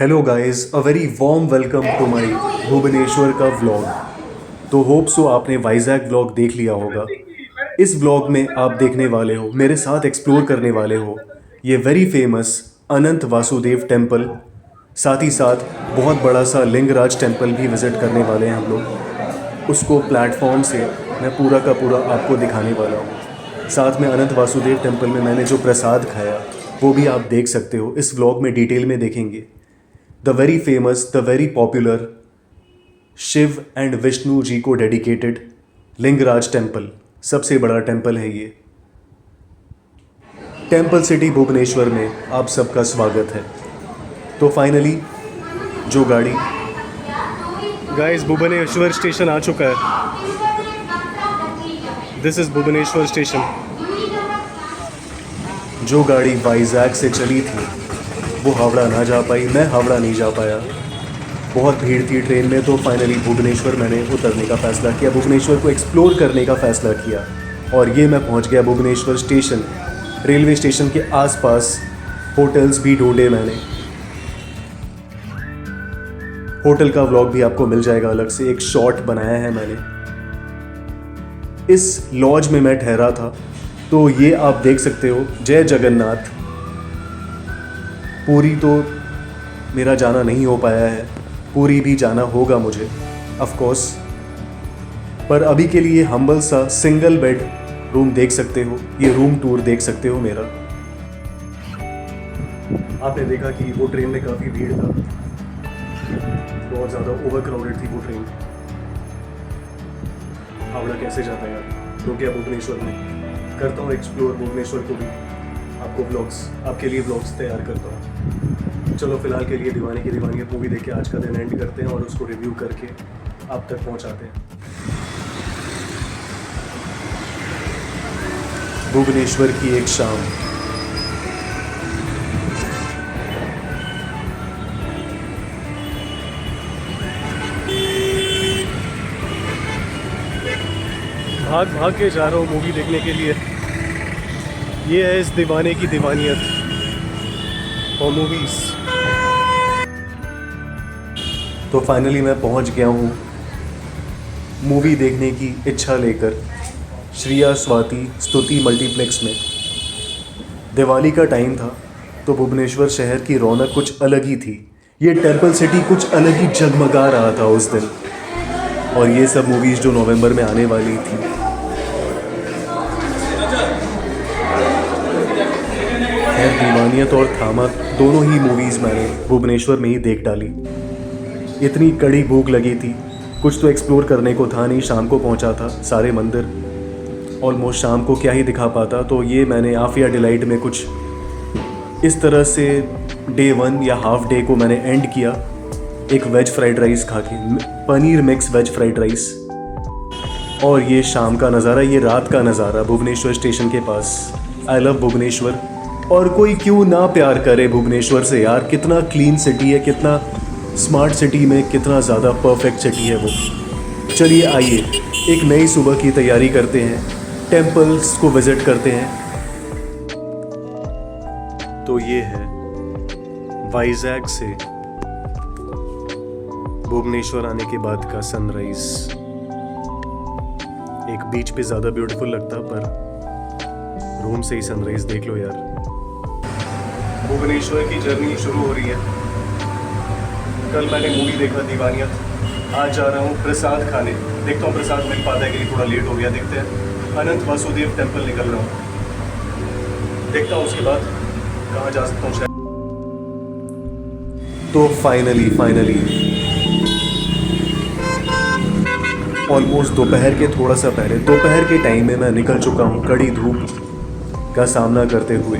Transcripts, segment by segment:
Hello guys, a very warm welcome to my Bhubaneswar का vlog. तो hope so आपने Vizag vlog देख लिया होगा। इस व्लॉग में आप देखने वाले हो, मेरे साथ एक्सप्लोर करने वाले हो ये वेरी फेमस अनंत वासुदेव टेम्पल। साथ ही साथ बहुत बड़ा सा लिंगराज टेम्पल भी विज़िट करने वाले हैं हम लोग। उसको प्लेटफॉर्म से मैं पूरा का पूरा आपको दिखाने वाला हूँ। साथ में अनंत वासुदेव टेम्पल में मैंने जो प्रसाद खाया वो भी आप देख सकते हो। इस व्लॉग में डिटेल में देखेंगे। The very famous, the very popular Shiva and Vishnu ji को डेडिकेटेड लिंगराज टेम्पल, सबसे बड़ा टेम्पल है ये। टेम्पल सिटी भुवनेश्वर में आप सबका स्वागत है। तो फाइनली जो गाड़ी गाइस भुवनेश्वर स्टेशन आ चुका है। This is Bhubaneswar station. जो गाड़ी वाइजैक से चली थी वो हावड़ा ना जा पाई, मैं हावड़ा नहीं जा पाया। बहुत भीड़ थी ट्रेन में, तो फाइनली भुवनेश्वर मैंने उतरने का फ़ैसला किया, भुवनेश्वर को एक्सप्लोर करने का फ़ैसला किया। और ये मैं पहुंच गया भुवनेश्वर स्टेशन। रेलवे स्टेशन के आसपास होटल्स भी ढूंढे मैंने। होटल का व्लॉग भी आपको मिल जाएगा, अलग से एक शॉर्ट बनाया है मैंने। इस लॉज में मैं ठहरा था, तो ये आप देख सकते हो, जय जगन्नाथ। पूरी तो मेरा जाना नहीं हो पाया है, पूरी भी जाना होगा मुझे ऑफ कोर्स। पर अभी के लिए हम्बल सा सिंगल बेड रूम देख सकते हो, ये रूम टूर देख सकते हो मेरा। आपने देखा कि वो ट्रेन में काफ़ी भीड़ था, बहुत ज़्यादा ओवर क्राउडेड थी वो ट्रेन। हावड़ा कैसे जाता है यार, तो क्या भुवनेश्वर में करता हूँ एक्सप्लोर भुवनेश्वर को भी। आपको व्लॉग्स, आपके लिए व्लॉग्स तैयार करता हूँ। चलो फिलहाल के लिए दीवाने की दीवानियत मूवी देख के आज का दिन एंड करते हैं और उसको रिव्यू करके आप तक पहुँचाते हैं। भुवनेश्वर की एक शाम। भाग भाग के जा रहा हूँ मूवी देखने के लिए। ये है इस दीवाने की दीवानियत और मूवीज़। तो फाइनली मैं पहुंच गया हूं मूवी देखने की इच्छा लेकर श्रिया स्वाति स्तुति मल्टीप्लेक्स में। दिवाली का टाइम था, तो भुवनेश्वर शहर की रौनक कुछ अलग ही थी। ये टेम्पल सिटी कुछ अलग ही जगमगा रहा था उस दिन। और ये सब मूवीज़ जो नवंबर में आने वाली थी, खैर दीवानियत और थामा दोनों ही मूवीज़ मैंने भुवनेश्वर में ही देख डाली। इतनी कड़ी भूख लगी थी, कुछ तो एक्सप्लोर करने को था नहीं। शाम को पहुंचा था, सारे मंदिर ऑलमोस्ट शाम को क्या ही दिखा पाता। तो ये मैंने आफिया डिलाइट में कुछ इस तरह से डे 1 या हाफ डे को मैंने एंड किया एक वेज फ्राइड राइस खा के, paneer mix veg fried rice. और ये शाम का नज़ारा, ये रात का नज़ारा भुवनेश्वर स्टेशन के पास। I love Bhubaneswar. और कोई क्यों ना प्यार करे भुवनेश्वर से यार, कितना क्लीन सिटी है, कितना स्मार्ट सिटी में कितना ज़्यादा परफेक्ट सिटी है वो। चलिए आइए एक नई सुबह की तैयारी करते हैं, टेम्पल्स को विज़िट करते हैं। तो ये है वाइजैक से भुवनेश्वर आने के बाद का सनराइज। एक बीच पे ज़्यादा ब्यूटीफुल लगता, पर रूम से ही सनराइज देख लो यार। भुवनेश्वर की जर्नी शुरू हो रही है। कल मैंने मूवी देखा दीवानियत, आज जा रहा हूँ प्रसाद खाने। देखता हूँ प्रसाद मिल पाता है कि नहीं, थोड़ा लेट हो गया। देखते हैं। अनंत वासुदेव टेम्पल निकल रहा हूँ, देखता हूँ उसके बाद कहाँ जा सकता हूँ शायद। तो फाइनली ऑलमोस्ट दोपहर के थोड़ा सा पहले, दोपहर के टाइम में मैं निकल चुका हूँ। कड़ी धूप का सामना करते हुए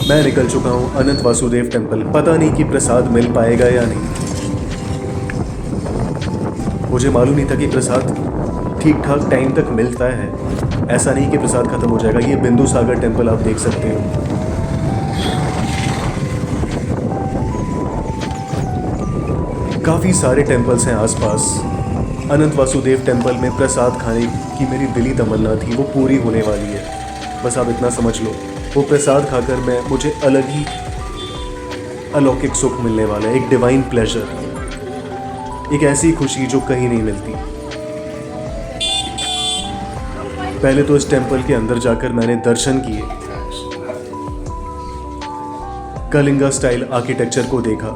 मैं निकल चुका हूँ अनंत वासुदेव टेम्पल। पता नहीं कि प्रसाद मिल पाएगा या नहीं। मुझे मालूम नहीं था कि प्रसाद ठीक ठाक टाइम तक मिलता है। ऐसा नहीं कि प्रसाद खत्म हो जाएगा। ये बिंदु सागर टेम्पल आप देख सकते हो। काफ़ी सारे टेम्पल्स हैं आसपास। अनंत वासुदेव टेम्पल में प्रसाद खाने की मेरी दिली तमन्ना थी, वो पूरी होने वाली है। बस आप इतना समझ लो, वो प्रसाद खाकर मुझे अलग ही अलौकिक सुख मिलने वाला है, एक डिवाइन प्लेजर, एक ऐसी खुशी जो कहीं नहीं मिलती। पहले तो इस टेंपल के अंदर जाकर मैंने दर्शन किए, कलिंगा स्टाइल आर्किटेक्चर को देखा।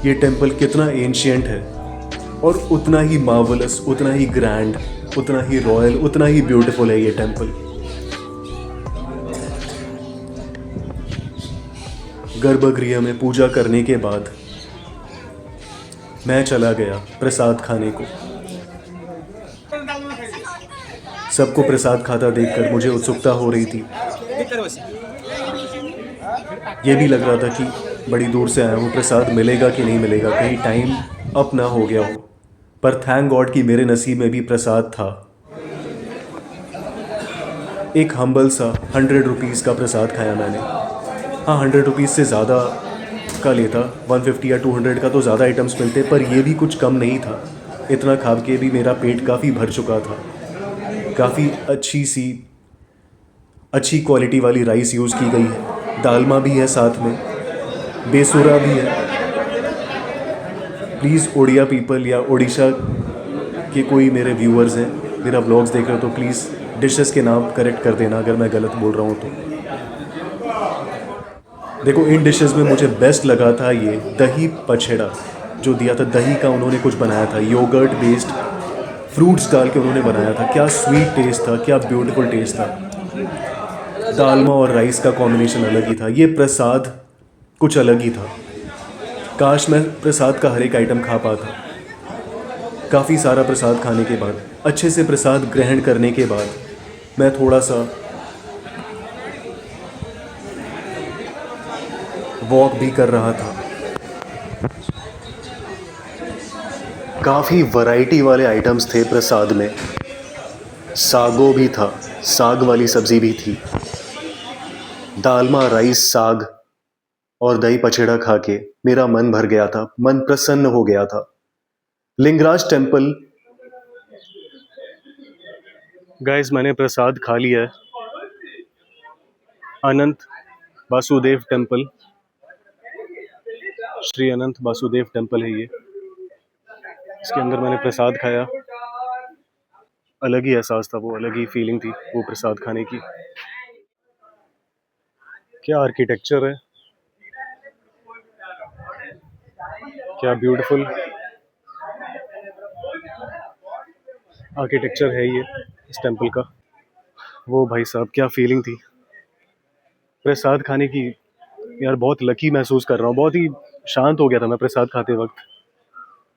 ये टेंपल कितना एंशिएंट है और उतना ही मार्वलस, उतना ही ग्रैंड, उतना ही रॉयल, उतना ही ब्यूटीफुल है ये टेंपल। गर्भगृह में पूजा करने के बाद मैं चला गया प्रसाद खाने को। सबको प्रसाद खाता देखकर मुझे उत्सुकता हो रही थी। ये भी लग रहा था कि बड़ी दूर से आया हूँ, प्रसाद मिलेगा कि नहीं मिलेगा, कहीं टाइम अप ना हो गया हो। पर थैंक गॉड कि मेरे नसीब में भी प्रसाद था। एक हम्बल सा 100 रुपीज़ का प्रसाद खाया मैंने। हाँ, 100 रुपीज़ से ज़्यादा का लेता, 150 या 200 का तो ज़्यादा आइटम्स मिलते, पर ये भी कुछ कम नहीं था। इतना खा के भी मेरा पेट काफ़ी भर चुका था। काफ़ी अच्छी क्वालिटी वाली राइस यूज़ की गई है, दालमा भी है साथ में, बेसुरा भी है। प्लीज़ ओडिया पीपल या उड़ीसा के कोई मेरे व्यूअर्स हैं, मेरा व्लॉग्स देख रहे हो, तो प्लीज़ डिशेस के नाम करेक्ट कर देना अगर मैं गलत बोल रहा हूँ तो। देखो, इन डिशेस में मुझे बेस्ट लगा था ये दही पछेड़ा जो दिया था। दही का उन्होंने कुछ बनाया था, योगर्ट बेस्ड फ्रूट्स डाल के उन्होंने बनाया था। क्या स्वीट टेस्ट था, क्या ब्यूटीफुल टेस्ट था। दालमा और राइस का कॉम्बिनेशन अलग ही था। ये प्रसाद कुछ अलग ही था। काश मैं प्रसाद का हर एक आइटम खा पाता। काफ़ी सारा प्रसाद खाने के बाद, अच्छे से प्रसाद ग्रहण करने के बाद, मैं थोड़ा सा वॉक भी कर रहा था। काफ़ी वैरायटी वाले आइटम्स थे प्रसाद में। सागो भी था, साग वाली सब्ज़ी भी थी। दालमा, राइस, साग और दही पछेड़ा खा के मेरा मन भर गया था, मन प्रसन्न हो गया था। लिंगराज टेम्पल, गाइस मैंने प्रसाद खा लिया है। अनंत वासुदेव टेम्पल, श्री अनंत वासुदेव टेम्पल है ये। इसके अंदर मैंने प्रसाद खाया, अलग ही एहसास था, वो अलग ही फीलिंग थी वो प्रसाद खाने की। क्या आर्किटेक्चर है, क्या ब्यूटीफुल आर्किटेक्चर है ये इस टेंपल का। वो भाई साहब, क्या फीलिंग थी प्रसाद खाने की। यार बहुत लकी महसूस कर रहा हूँ, बहुत ही शांत हो गया था मैं प्रसाद खाते वक्त।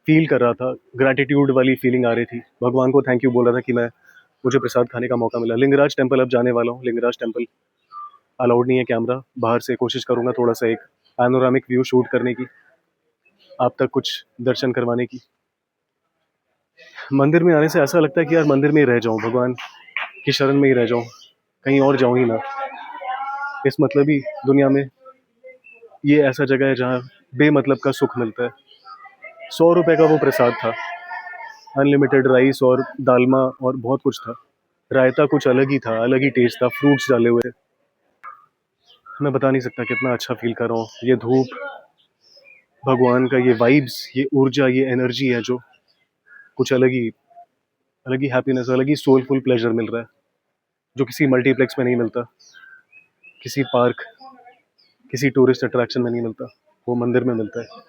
फील कर रहा था, ग्रैटिट्यूड वाली फीलिंग आ रही थी। भगवान को थैंक यू बोल रहा था कि मुझे प्रसाद खाने का मौका मिला। लिंगराज टेम्पल अब जाने वाला हूँ। लिंगराज टेम्पल अलाउड नहीं है कैमरा, बाहर से कोशिश करूँगा थोड़ा सा एक पैनोरामिक व्यू शूट करने की, आप तक कुछ दर्शन करवाने की। मंदिर में आने से ऐसा लगता है कि यार मंदिर में ही रह जाऊँ, भगवान की शरण में ही रह जाऊँ, कहीं और जाऊँ ही ना। इस मतलबी दुनिया में ये ऐसा जगह है जहाँ बेमतलब का सुख मिलता है। 100 रुपए का वो प्रसाद था, अनलिमिटेड राइस और दालमा और बहुत कुछ था। रायता कुछ अलग ही था, अलग ही टेस्ट था, फ्रूट्स डाले हुए। मैं बता नहीं सकता कितना अच्छा फील कर रहा हूँ। ये धूप, भगवान का ये वाइब्स, ये ऊर्जा, ये एनर्जी है जो कुछ अलग ही हैप्पीनेस, अलग ही सोलफुल प्लेजर मिल रहा है जो किसी मल्टीप्लेक्स में नहीं मिलता, किसी पार्क, किसी टूरिस्ट अट्रैक्शन में नहीं मिलता, वो मंदिर में मिलता है।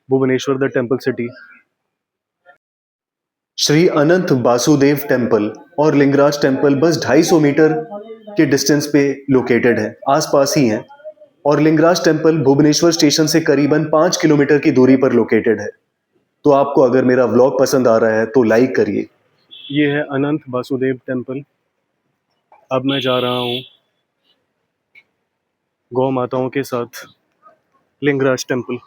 Bhubaneswar the temple city, Shri Ananta Vasudev temple और लिंगराज टेम्पल बस 250 मीटर के डिस्टेंस पे लोकेटेड है, आसपास ही है। और लिंगराज टेम्पल भुवनेश्वर स्टेशन से करीबन 5 किलोमीटर की दूरी पर लोकेटेड है। तो आपको अगर मेरा व्लॉग पसंद आ रहा है तो लाइक करिए। ये है अनंत वासुदेव टेम्पल। अब मैं जा रहा हूँ गौ माताओं के साथ लिंगराज टेम्पल।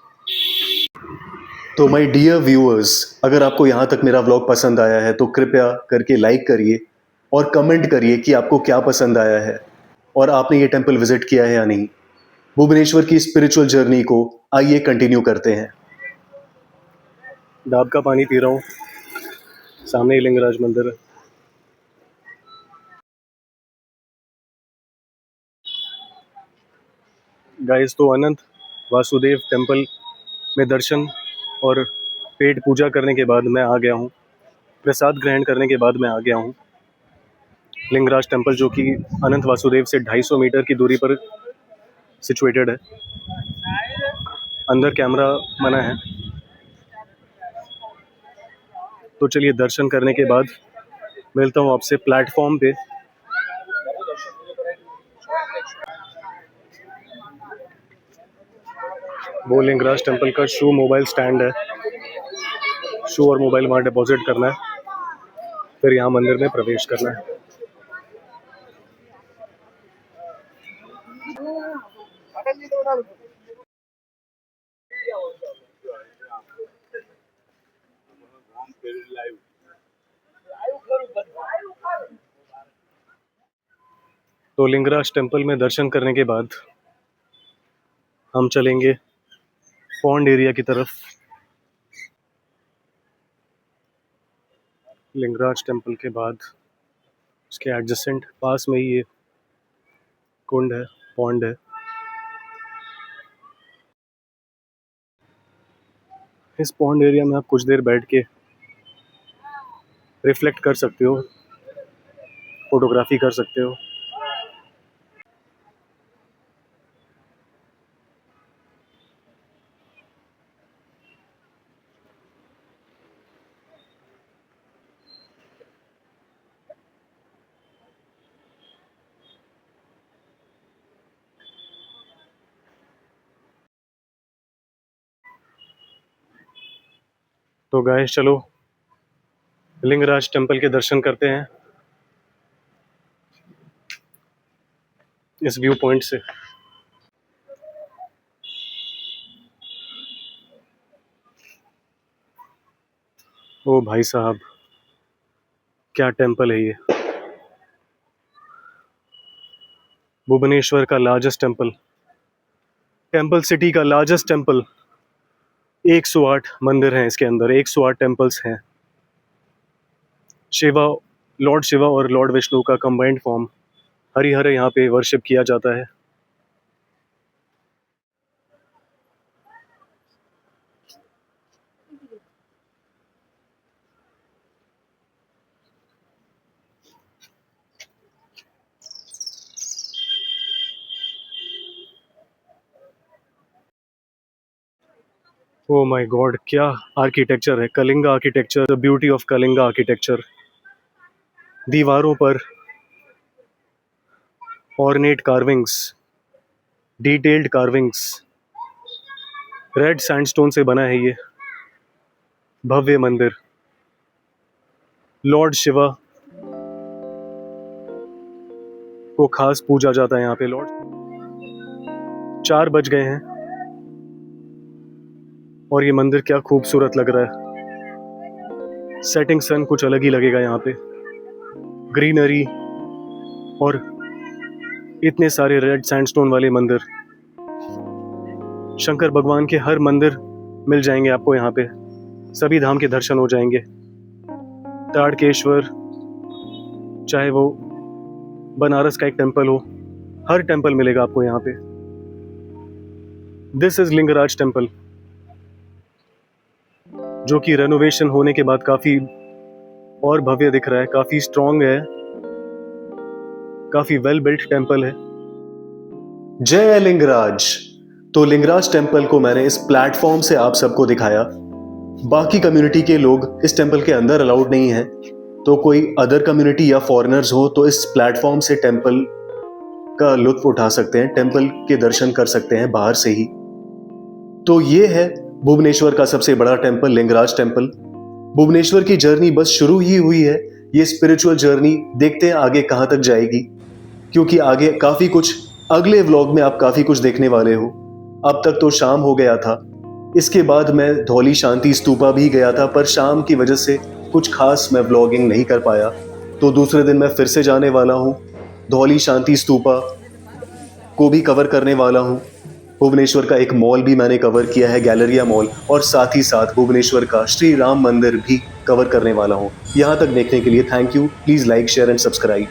तो माय डियर व्यूअर्स, अगर आपको यहाँ तक मेरा व्लॉग पसंद आया है तो कृपया करके लाइक करिए और कमेंट करिए कि आपको क्या पसंद आया है और आपने ये टेम्पल विजिट किया है या नहीं। भुवनेश्वर की स्पिरिचुअल जर्नी को आइए कंटिन्यू करते हैं। डाब का पानी पी रहा हूँ, सामने ही लिंगराज मंदिर है। गाइस, तो अनंत वासुदेव टेम्पल में दर्शन और पेट पूजा करने के बाद मैं आ गया हूँ। प्रसाद ग्रहण करने के बाद मैं आ गया हूँ लिंगराज टेम्पल, जो कि अनंत वासुदेव से 250 मीटर की दूरी पर सिचुएटेड है। अंदर कैमरा मना है, तो चलिए दर्शन करने के बाद मिलता हूँ आपसे प्लेटफॉर्म पे। वो लिंगराज टेम्पल का शू मोबाइल स्टैंड है। शू और मोबाइल वहाँ डिपॉजिट करना है, फिर यहाँ मंदिर में प्रवेश करना है। तो लिंगराज टेम्पल में दर्शन करने के बाद हम चलेंगे पॉन्ड एरिया की तरफ। लिंगराज टेम्पल के बाद उसके एडजेसेंट पास में ही ये कुंड है, पॉन्ड है। इस पॉन्ड एरिया में आप कुछ देर बैठ के रिफ्लेक्ट कर सकते हो, फोटोग्राफी कर सकते हो। तो गाइस चलो लिंगराज टेम्पल के दर्शन करते हैं इस व्यू पॉइंट से। ओ भाई साहब, क्या टेम्पल है ये! भुवनेश्वर का लार्जेस्ट टेम्पल, टेम्पल सिटी का लार्जेस्ट टेम्पल। 108 मंदिर हैं इसके अंदर, 108 टेम्पल्स हैं। शिवा, लॉर्ड शिवा और लॉर्ड विष्णु का कंबाइंड फॉर्म हरिहर यहाँ पे वर्शिप किया जाता है। ओ माय गॉड, क्या आर्किटेक्चर है! Kalinga architecture, the beauty of Kalinga architecture. दीवारों पर ornate carvings, detailed carvings. Red sandstone से बना है ये भव्य मंदिर। लॉर्ड शिवा को खास पूजा जाता है यहाँ पे। लॉर्ड 4 बज गए हैं और ये मंदिर क्या खूबसूरत लग रहा है। सेटिंग सन कुछ अलग ही लगेगा यहाँ पे। ग्रीनरी और इतने सारे रेड सैंडस्टोन वाले मंदिर। शंकर भगवान के हर मंदिर मिल जाएंगे आपको यहाँ पे, सभी धाम के दर्शन हो जाएंगे। ताड़केश्वर, चाहे वो बनारस का एक टेम्पल हो, हर टेम्पल मिलेगा आपको यहाँ पे। दिस इज लिंगराज टेम्पल, जो कि रेनोवेशन होने के बाद काफी और भव्य दिख रहा है, काफी स्ट्रॉन्ग है, काफी वेल बिल्ट टेम्पल है। जय लिंगराज। तो लिंगराज टेम्पल को मैंने इस प्लेटफॉर्म से आप सबको दिखाया। बाकी कम्युनिटी के लोग इस टेम्पल के अंदर अलाउड नहीं है, तो कोई अदर कम्युनिटी या फॉरेनर्स हो तो इस प्लेटफॉर्म से टेम्पल का लुत्फ उठा सकते हैं, टेम्पल के दर्शन कर सकते हैं बाहर से ही। तो ये है भुवनेश्वर का सबसे बड़ा टेम्पल, लिंगराज टेम्पल। भुवनेश्वर की जर्नी बस शुरू ही हुई है। ये स्पिरिचुअल जर्नी देखते हैं आगे कहां तक जाएगी, क्योंकि आगे काफी कुछ, अगले व्लॉग में आप काफी कुछ देखने वाले हो। अब तक तो शाम हो गया था, इसके बाद मैं धौली शांति स्तूपा भी गया था, पर शाम की वजह से कुछ खास मैं व्लॉगिंग नहीं कर पाया। तो दूसरे दिन मैं फिर से जाने वाला हूँ, धौली शांति स्तूपा को भी कवर करने वाला हूँ। भुवनेश्वर का एक मॉल भी मैंने कवर किया है, गैलेरिया मॉल, और साथ ही साथ भुवनेश्वर का श्री राम मंदिर भी कवर करने वाला हूँ। यहाँ तक देखने के लिए thank you. Please like, share and subscribe.